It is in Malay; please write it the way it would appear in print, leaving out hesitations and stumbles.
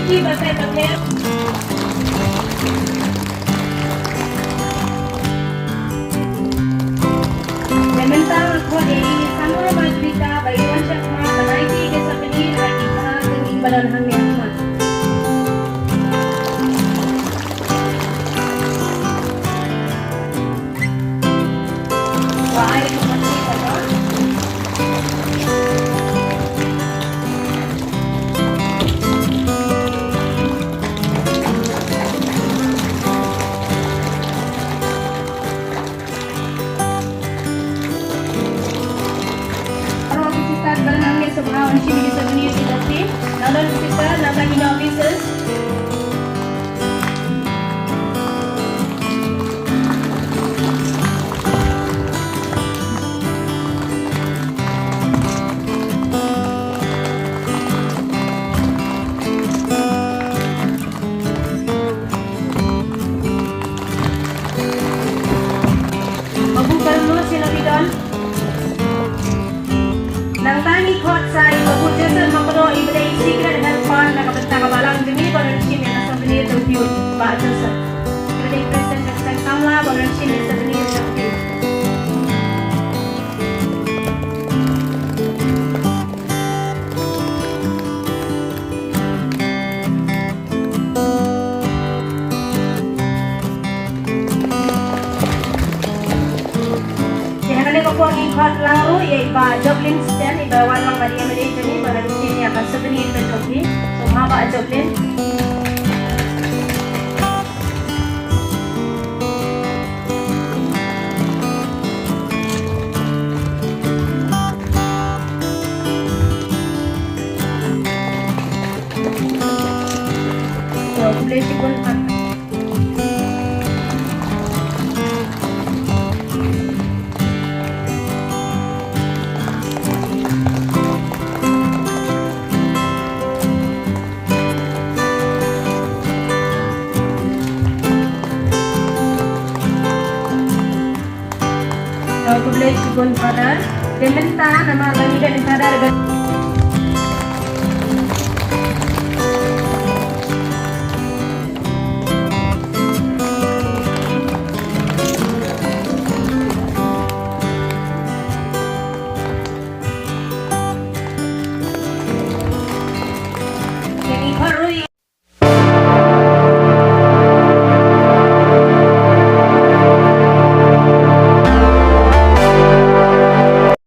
Vicky Bapak Tamir. Sementara aku di sama Badrika bagi wanita semua menaiki desa penir bagi para badan hamil semua. Wahai pemerintah Bapak. Berhamil sebuah wanci di sebenir industri. Lalu kita datang ke offices. Membuka dulu sila bidon. Nang tani kot sa ibabuja sa makro ibigay secret helper na kabalang dumi volunteer na sa binili ng view baca sa ibigay present sa kamla volunteer sa binili ng view. Ko ang ikot laro iba joblin stand iba walang badi emergency ni barang sini akan sebenarnya itu joblin so maba joblin so boleh sikun Public Sigun Father, Dementa nama Bani dan Sadar